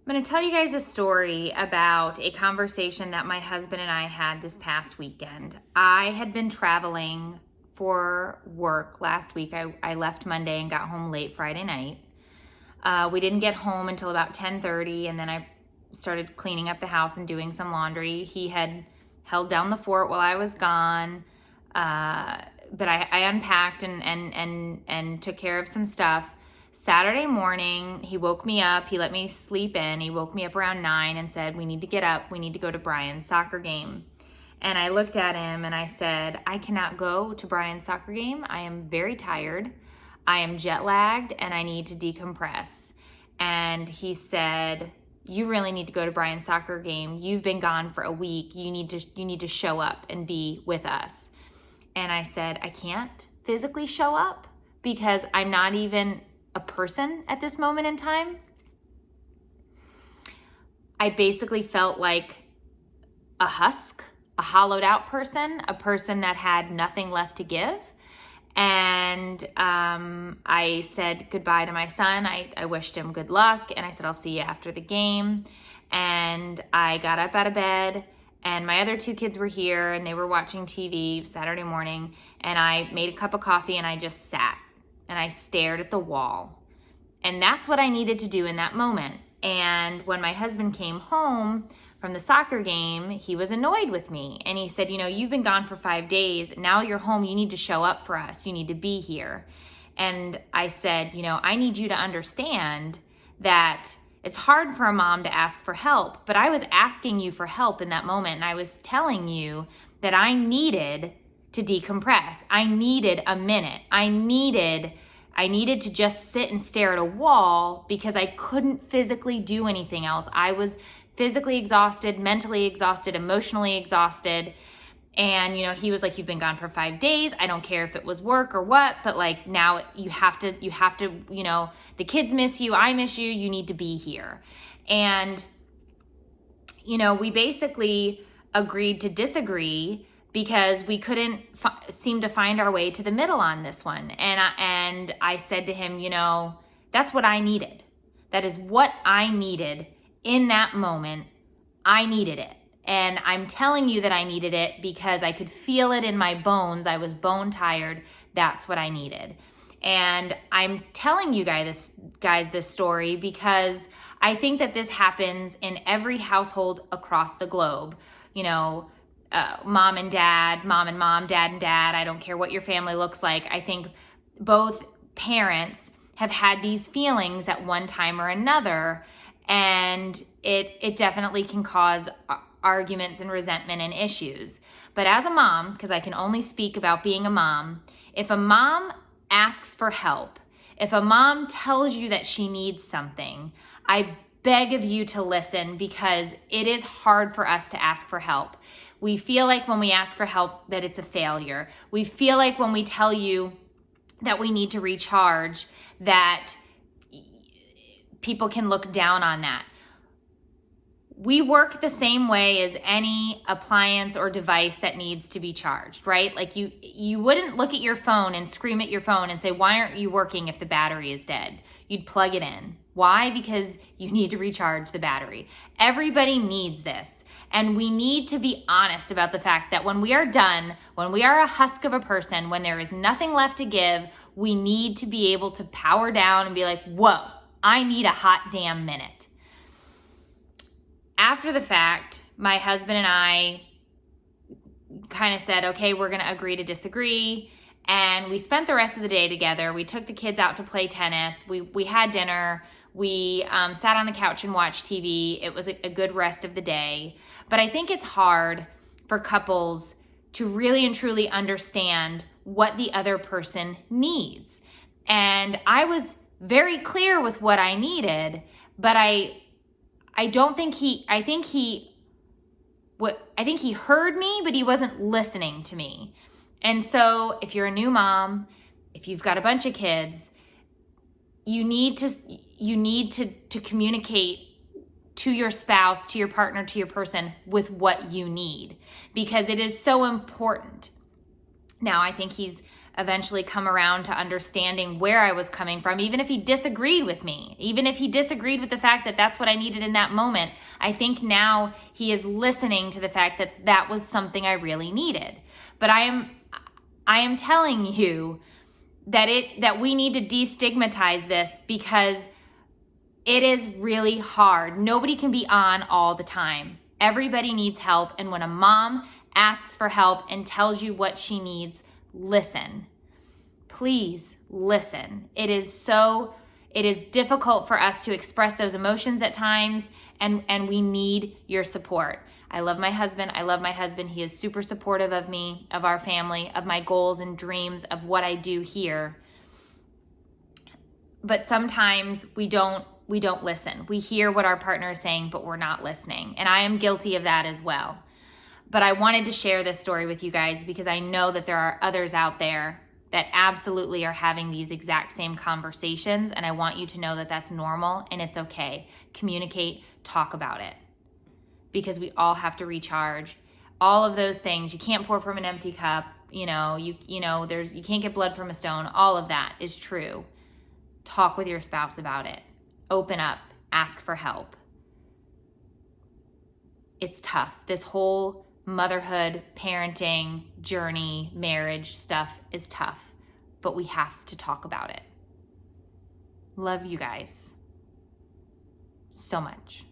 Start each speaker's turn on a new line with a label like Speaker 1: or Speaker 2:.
Speaker 1: I'm going to tell you guys a story about a conversation that my husband and I had this past weekend. I had been traveling for work last week. I left Monday and got home late Friday night. We didn't get home until about 10:30, and then I started cleaning up the house and doing some laundry. He had held down the fort while I was gone, but I unpacked and took care of some stuff. Saturday morning, he woke me up. He let me sleep in. He woke me up around 9 and said, "We need to get up. We need to go to Brian's soccer game." And I looked at him and I said, "I cannot go to Brian's soccer game. I am very tired. I am jet lagged and I need to decompress." And he said, "You really need to go to Brian's soccer game. You've been gone for a week. You need to show up and be with us." And I said, "I can't physically show up because I'm not even a person at this moment in time." I basically felt like a husk, a hollowed out person, a person that had nothing left to give. And I said goodbye to my son. I wished him good luck, and I said, "I'll see you after the game." And I got up out of bed, and my other two kids were here, and they were watching TV Saturday morning, and I made a cup of coffee, and I just sat, and I stared at the wall. And that's what I needed to do in that moment. And when my husband came home from the soccer game, he was annoyed with me. And he said, "You've been gone for 5 days. Now you're home. You need to show up for us. You need to be here." And I said, "I need you to understand that it's hard for a mom to ask for help, but I was asking you for help in that moment. And I was telling you that I needed to decompress. I needed a minute. I needed to just sit and stare at a wall because I couldn't physically do anything else. I was physically exhausted, mentally exhausted, emotionally exhausted." And, he was like, "You've been gone for 5 days. I don't care if it was work or what, but like now you have to, the kids miss you. I miss you. You need to be here." And, we basically agreed to disagree because we couldn't seem to find our way to the middle on this one. And I said to him, that's what I needed. That is what I needed in that moment. I needed it. And I'm telling you that I needed it because I could feel it in my bones. I was bone tired. That's what I needed. And I'm telling you guys this story because I think that this happens in every household across the globe. Mom and dad, mom and mom, dad and dad. I don't care what your family looks like. I think both parents have had these feelings at one time or another, and it definitely can cause arguments and resentment and issues. But as a mom, because I can only speak about being a mom, if a mom asks for help, if a mom tells you that she needs something, I beg of you to listen, because it is hard for us to ask for help. We feel like when we ask for help that it's a failure. We feel like when we tell you that we need to recharge, that people can look down on that. We work the same way as any appliance or device that needs to be charged, right? Like you wouldn't look at your phone and scream at your phone and say, "Why aren't you working if the battery is dead?" You'd plug it in. Why? Because you need to recharge the battery. Everybody needs this. And we need to be honest about the fact that when we are done, when we are a husk of a person, when there is nothing left to give, we need to be able to power down and be like, "Whoa, I need a hot damn minute." After the fact, my husband and I kind of said, okay, we're going to agree to disagree. And we spent the rest of the day together. We took the kids out to play tennis. We had dinner. We sat on the couch and watched TV. It was a good rest of the day. But I think it's hard for couples to really and truly understand what the other person needs. And I was very clear with what I needed, but I think he heard me, but he wasn't listening to me. And so if you're a new mom, if you've got a bunch of kids, you need to communicate to your spouse, to your partner, to your person with what you need, because it is so important. Now, I think he's eventually come around to understanding where I was coming from, even if he disagreed with me, even if he disagreed with the fact that that's what I needed in that moment. I think now he is listening to the fact that that was something I really needed. But I am telling you that we need to destigmatize this, because it is really hard. Nobody can be on all the time. Everybody needs help. And when a mom asks for help and tells you what she needs, listen. Please listen. It is difficult for us to express those emotions at times, and we need your support. I love my husband. He is super supportive of me, of our family, of my goals and dreams, of what I do here. But sometimes we don't listen. We hear what our partner is saying, but we're not listening. And I am guilty of that as well. But I wanted to share this story with you guys because I know that there are others out there that absolutely are having these exact same conversations. And I want you to know that that's normal and it's okay. Communicate, talk about it, because we all have to recharge. All of those things, you can't pour from an empty cup. You can't get blood from a stone. All of that is true. Talk with your spouse about it. Open up, ask for help. It's tough. This whole motherhood, parenting, journey, marriage stuff is tough, but we have to talk about it. Love you guys so much.